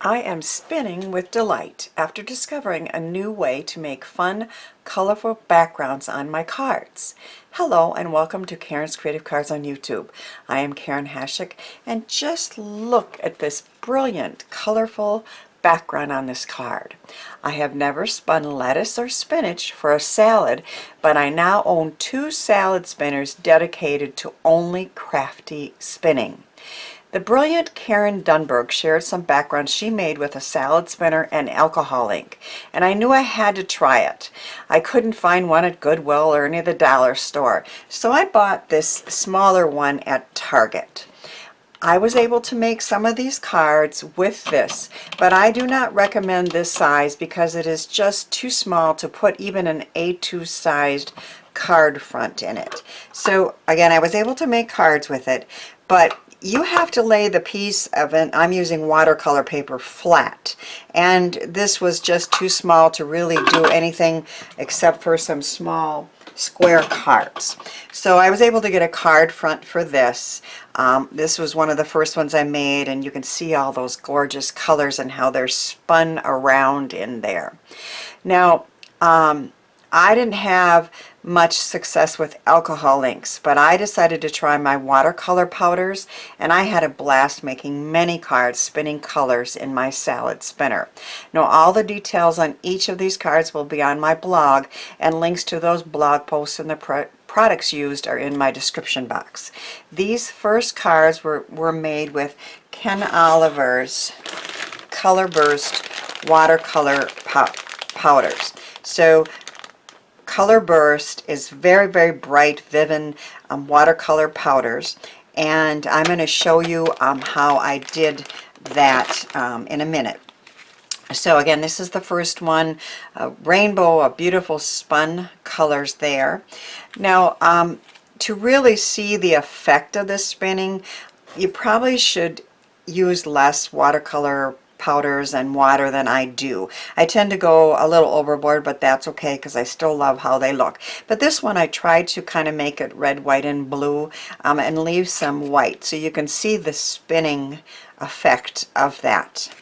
I am spinning with delight after discovering a new way to make fun, colorful backgrounds on my cards. Hello and welcome to Karen's Creative Cards on YouTube. I am Karen Hashik, and just look at this brilliant, colorful background on this card. I have never spun lettuce or spinach for a salad, but I now own 2 salad spinners dedicated to only crafty spinning. The brilliant Karen Dunberg shared some backgrounds she made with a salad spinner and alcohol ink, and I knew I had to try it. I couldn't find one at Goodwill or any of the dollar store, so I bought this smaller one at Target. I was able to make some of these cards with this, but I do not recommend this size because it is just too small to put even an A2 sized card front in it. So again, I was able to make cards with it, but you have to lay the piece of it. I'm using watercolor paper flat, and this was just too small to really do anything except for some small square cards. So I was able to get a card front for this. This was one of the first ones I made, and you can see all those gorgeous colors and how they're spun around in there. Now, I didn't have much success with alcohol inks, but I decided to try my watercolor powders, and I had a blast making many cards spinning colors in my salad spinner. Now all the details on each of these cards will be on my blog, and links to those blog posts and the products used are in my description box. These first cards were made with Ken Oliver's Color Burst watercolor powders. So Color Burst is very, very bright, vivid watercolor powders, and I'm going to show you how I did that in a minute. So again, this is the first one, a rainbow of beautiful spun colors there. Now, to really see the effect of this spinning, you probably should use less watercolor powders and water than I do. I tend to go a little overboard, but that's okay because I still love how they look. But this one I tried to kind of make it red, white, and blue, and leave some white so you can see the spinning effect of that.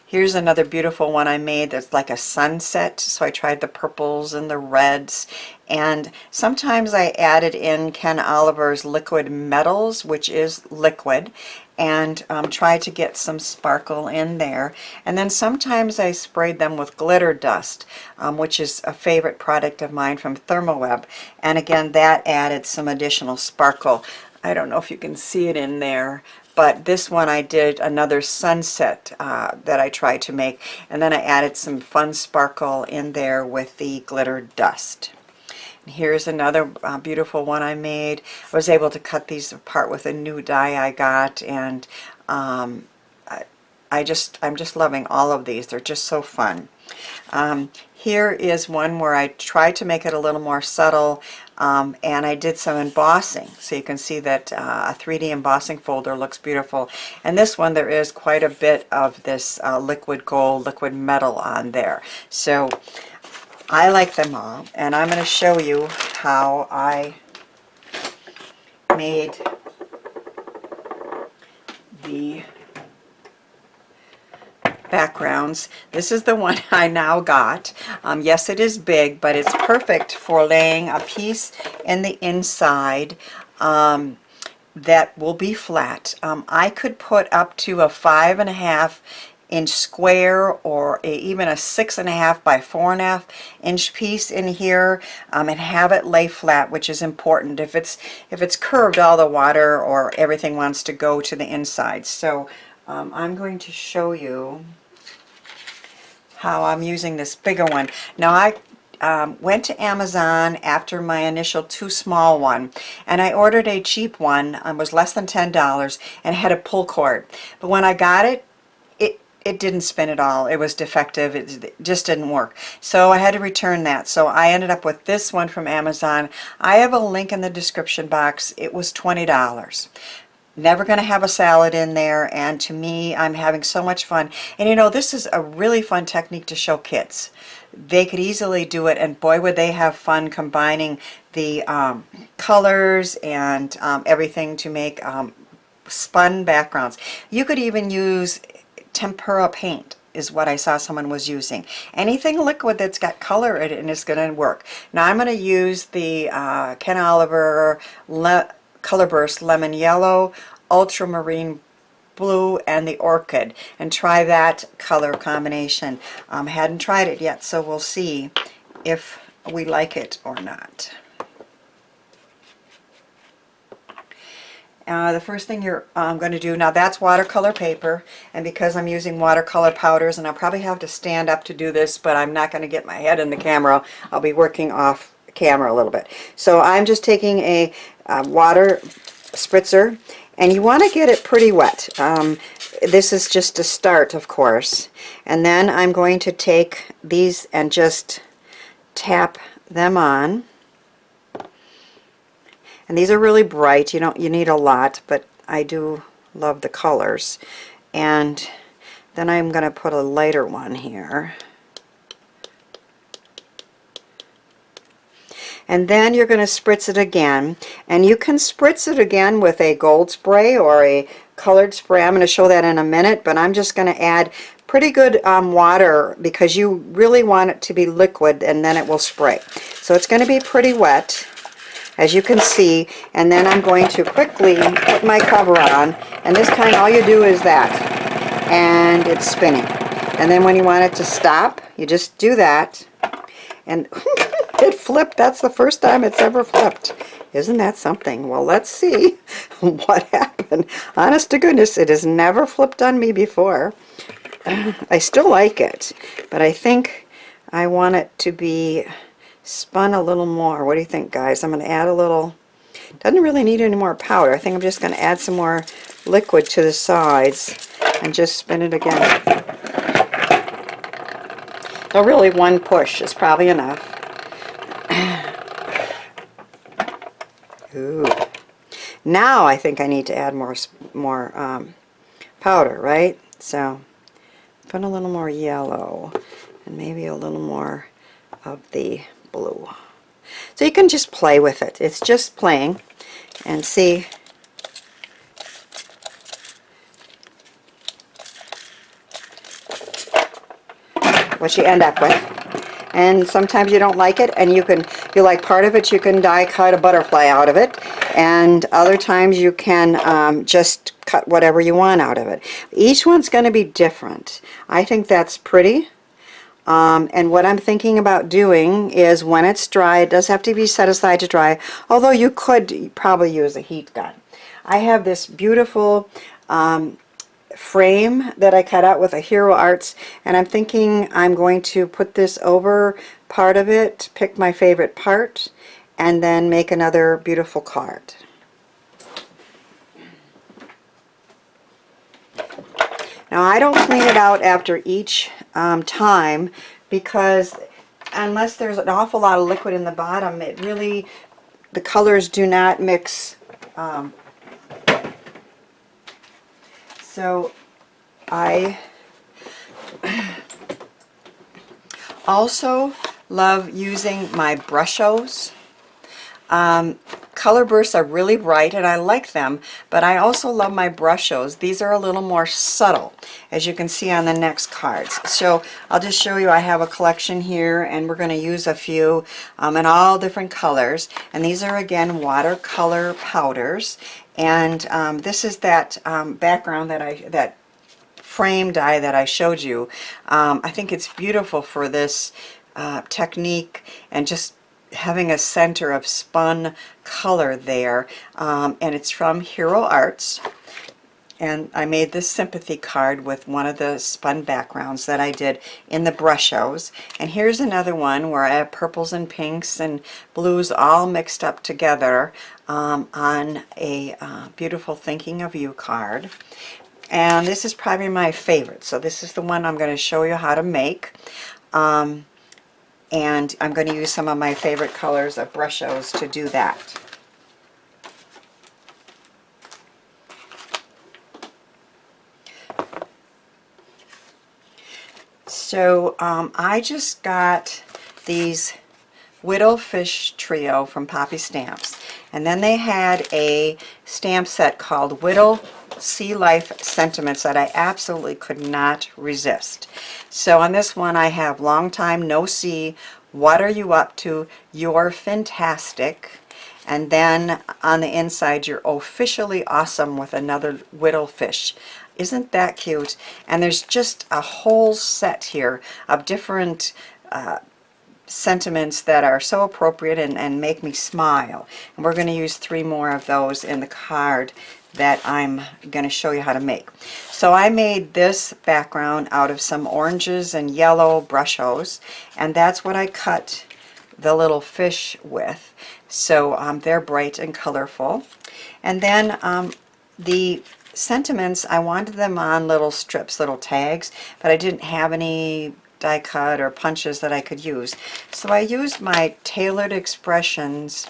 Here's another beautiful one I made that's like a sunset, so I tried the purples and the reds, and sometimes I added in Ken Oliver's liquid metals, which is liquid, and try to get some sparkle in there. And then sometimes I sprayed them with glitter dust, which is a favorite product of mine from Thermoweb, and again that added some additional sparkle. I don't know if you can see it in there, but this one I did another sunset that I tried to make, and then I added some fun sparkle in there with the glitter dust. Here's another beautiful one I made. I was able to cut these apart with a new die I got, and I'm just loving all of these. They're just so fun. Here is one where I tried to make it a little more subtle, and I did some embossing. So you can see that a 3D embossing folder looks beautiful. And this one, there is quite a bit of this liquid gold, liquid metal on there. So I like them all, and I'm going to show you how I made the backgrounds. This is the one I now got. Yes, it is big, but it's perfect for laying a piece in the inside that will be flat. I could put up to a 5.5 inch square or even a 6.5 by 4.5 inch piece in here, and have it lay flat, which is important. If it's curved, all the water or everything wants to go to the inside. So I'm going to show you how I'm using this bigger one. Now I went to Amazon after my initial too small one, and I ordered a cheap one. It was less than $10 and had a pull cord. But when I got it, it didn't spin at all. It was defective. It just didn't work. So I had to return that. So I ended up with this one from Amazon. I have a link in the description box. It was $20. Never going to have a salad in there, and to me, I'm having so much fun. And you know, this is a really fun technique to show kids. They could easily do it, and boy would they have fun combining the colors and everything to make spun backgrounds. You could even use tempera paint is what I saw someone was using. Anything liquid that's got color in it and is going to work. Now I'm going to use the Ken Oliver Color Burst Lemon Yellow, Ultramarine Blue, and the Orchid, and try that color combination. Hadn't tried it yet, so we'll see if we like it or not. The first thing I'm going to do, now that's watercolor paper, and because I'm using watercolor powders, and I'll probably have to stand up to do this, but I'm not going to get my head in the camera. I'll be working off camera a little bit. So I'm just taking a water spritzer, and you want to get it pretty wet. This is just a start, of course. And then I'm going to take these and just tap them on. And these are really bright. You need a lot, but I do love the colors. And then I'm going to put a lighter one here. And then you're going to spritz it again. And you can spritz it again with a gold spray or a colored spray. I'm going to show that in a minute, but I'm just going to add pretty good water because you really want it to be liquid, and then it will spray. So it's going to be pretty wet, as you can see, and then I'm going to quickly put my cover on, and this time all you do is that, and it's spinning. And then when you want it to stop, you just do that, and it flipped. That's the first time it's ever flipped. Isn't that something? Well, let's see what happened. Honest to goodness, it has never flipped on me before. I still like it, but I think I want it to be spun a little more. What do you think, guys? I'm going to add a little. Doesn't really need any more powder. I think I'm just going to add some more liquid to the sides and just spin it again. So really one push is probably enough. Ooh. Now I think I need to add more powder, right? So put a little more yellow and maybe a little more of the blue. So you can just play with it. It's just playing and see what you end up with. And sometimes you don't like it, and if you like part of it, you can die cut a butterfly out of it, and other times you can just cut whatever you want out of it. Each one's going to be different. I think that's pretty. And what I'm thinking about doing is when it's dry, it does have to be set aside to dry, although you could probably use a heat gun. I have this beautiful frame that I cut out with a Hero Arts, and I'm thinking I'm going to put this over part of it, pick my favorite part, and then make another beautiful card. Now I don't clean it out after each time, because unless there's an awful lot of liquid in the bottom, the colors do not mix. So I also love using my Brushos. Color bursts are really bright and I like them, but I also love my Brushos. These are a little more subtle, as you can see on the next cards. So I'll just show you, I have a collection here, and we're going to use a few in all different colors. And these are again watercolor powders, and this is that background that frame die that I showed you. I think it's beautiful for this technique, and just having a center of spun color there, and it's from Hero Arts, and I made this sympathy card with one of the spun backgrounds that I did in the Brushos. And here's another one where I have purples and pinks and blues all mixed up together on a beautiful Thinking of You card. And this is probably my favorite, so this is the one I'm going to show you how to make. And I'm going to use some of my favorite colors of Brushos to do that. So I just got these Whittle Fish Trio from Poppystamps, and then they had a stamp set called Whittle Sealife sentiments that I absolutely could not resist. So on this one I have long time no see, what are you up to, you're fantastic. And then on the inside, you're officially awesome, with another Whittle fish. Isn't that cute? And there's just a whole set here of different sentiments that are so appropriate and make me smile. And we're going to use 3 more of those in the card that I'm going to show you how to make. So I made this background out of some oranges and yellow Brushos, and that's what I cut the little fish with. So they're bright and colorful. And then the sentiments, I wanted them on little strips, little tags, but I didn't have any die cut or punches that I could use. So I used my Tailored Expressions.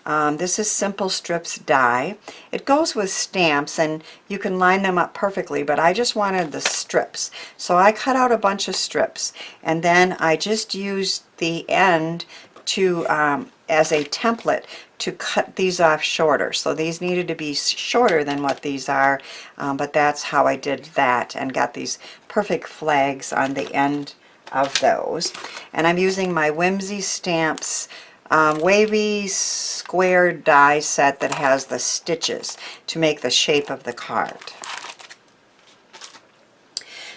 This is Simple Strips die. It goes with stamps and you can line them up perfectly, but I just wanted the strips. So I cut out a bunch of strips, and then I just used the end to as a template to cut these off shorter. So these needed to be shorter than what these are, but that's how I did that and got these perfect flags on the end of those. And I'm using my Whimsy Stamps Wavy square die set that has the stitches to make the shape of the card.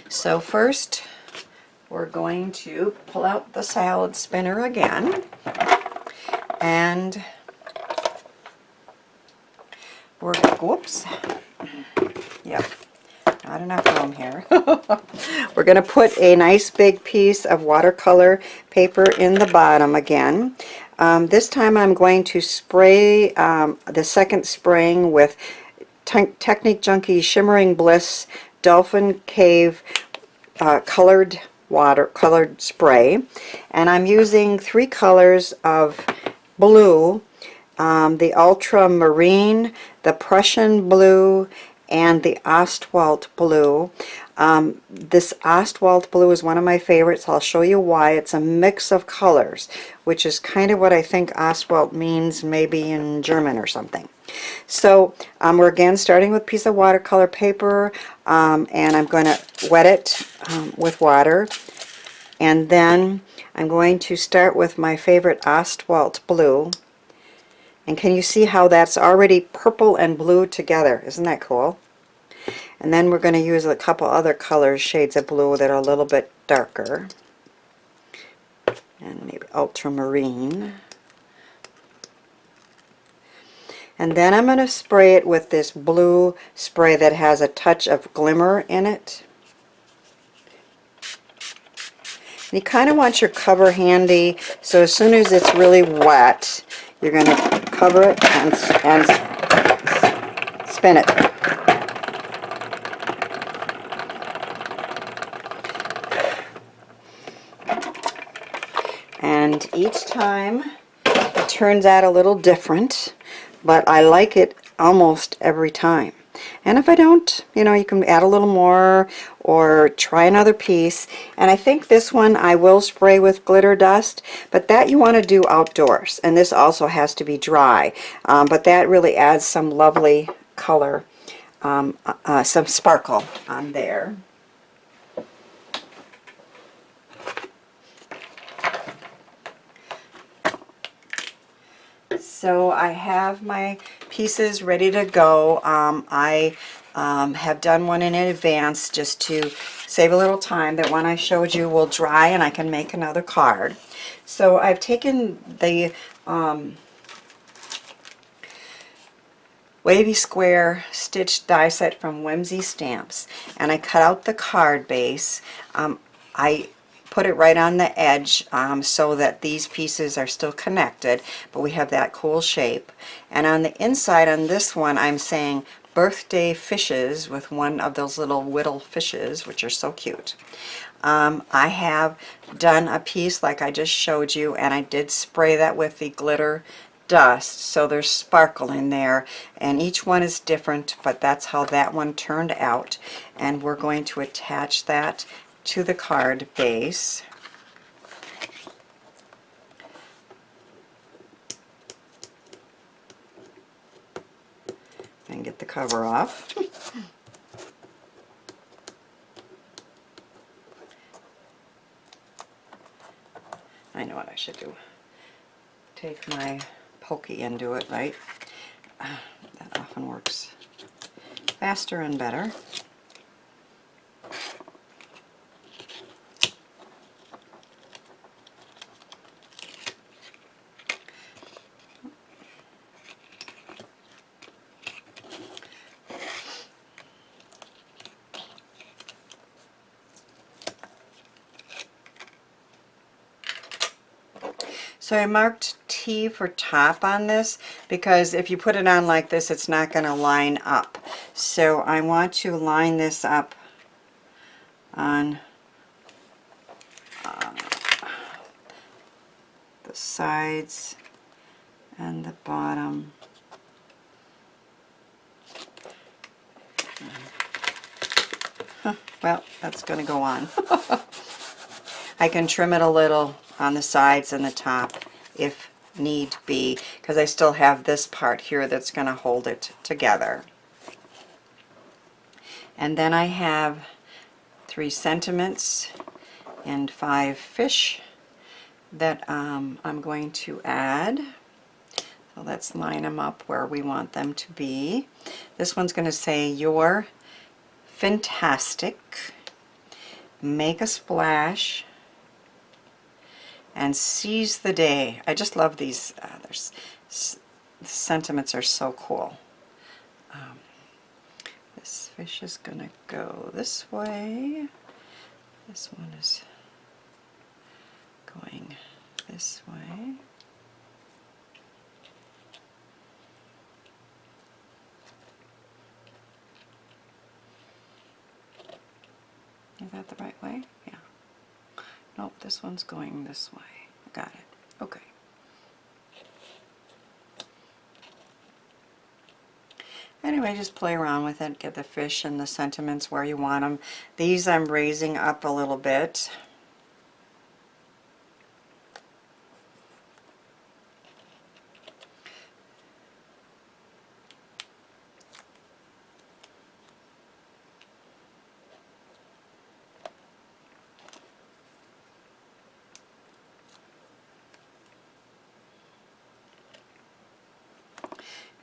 So first we're going to pull out the salad spinner again, and we're, whoops, yep, not enough room here. We're going to put a nice big piece of watercolor paper in the bottom again. This time I'm going to spray the second spraying with Technique Junkie Shimmering Bliss Dolphin Cave colored spray, and I'm using 3 colors of blue, the ultramarine, the Prussian blue, and the Ostwald blue. This Ostwald blue is one of my favorites. I'll show you why. It's a mix of colors, which is kind of what I think Ostwald means, maybe in German or something. So we're again starting with a piece of watercolor paper, and I'm going to wet it with water, and then I'm going to start with my favorite Ostwald blue. And can you see how that's already purple and blue together? Isn't that cool? And then we're going to use a couple other colors, shades of blue that are a little bit darker, and maybe ultramarine. And then I'm going to spray it with this blue spray that has a touch of glimmer in it. And you kind of want your cover handy, so as soon as it's really wet, you're going to cover it and spin it. And each time it turns out a little different, but I like it almost every time. And if I don't, you know, you can add a little more or try another piece. And I think this one I will spray with glitter dust, but that you want to do outdoors. And this also has to be dry, but that really adds some lovely color, some sparkle on there. So I have my pieces ready to go. I have done one in advance just to save a little time. That one I showed you will dry and I can make another card. So I've taken the Wavy Square stitched die set from Whimsy Stamps, and I cut out the card base. I put it right on the edge so that these pieces are still connected, but we have that cool shape. And on the inside on this one I'm saying birthday fishes with one of those little Whittle fishes, which are so cute. I have done a piece like I just showed you, and I did spray that with the glitter dust, so there's sparkle in there, and each one is different, but that's how that one turned out. And we're going to attach that to the card base. and get the cover off. I know what I should do. Take my pokey and do it right. That often works faster and better. So I marked T for top on this because if you put it on like this, it's not going to line up. So I want to line this up on the sides and the bottom. Well, that's going to go on. I can trim it a little on the sides and the top if need be, because I still have this part here that's going to hold it together. And then I have 3 sentiments and 5 fish that I'm going to add. So let's line them up where we want them to be. This one's going to say, "You're fantastic, make a splash, and seize the day." I just love these. The sentiments are so cool. This fish is going to go this way. This one is going this way. Is that the right way? Yeah. Nope, this one's going this way. Got it. Okay. Anyway, just play around with it. Get the fish and the sentiments where you want them. These I'm raising up a little bit.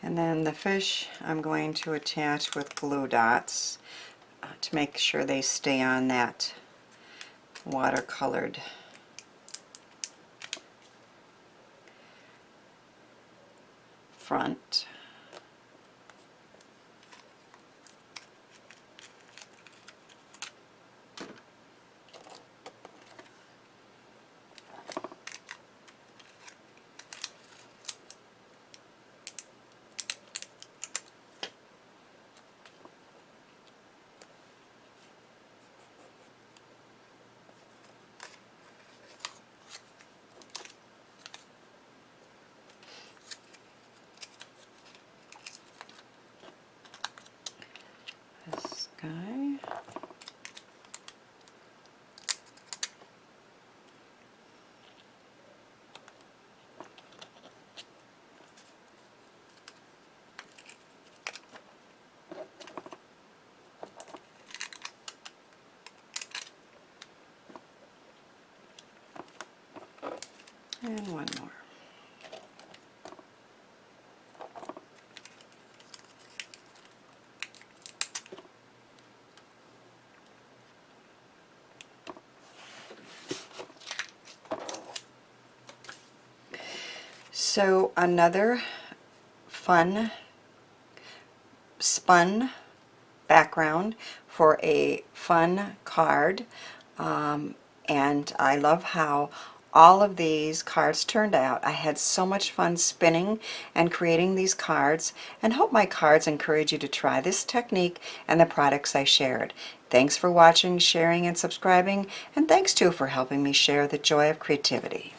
And then the fish I'm going to attach with glue dots to make sure they stay on that watercolored front. This guy. And one more. So another fun spun background for a fun card, and I love how all of these cards turned out. I had so much fun spinning and creating these cards, and hope my cards encourage you to try this technique and the products I shared. Thanks for watching, sharing, and subscribing, and thanks too for helping me share the joy of creativity.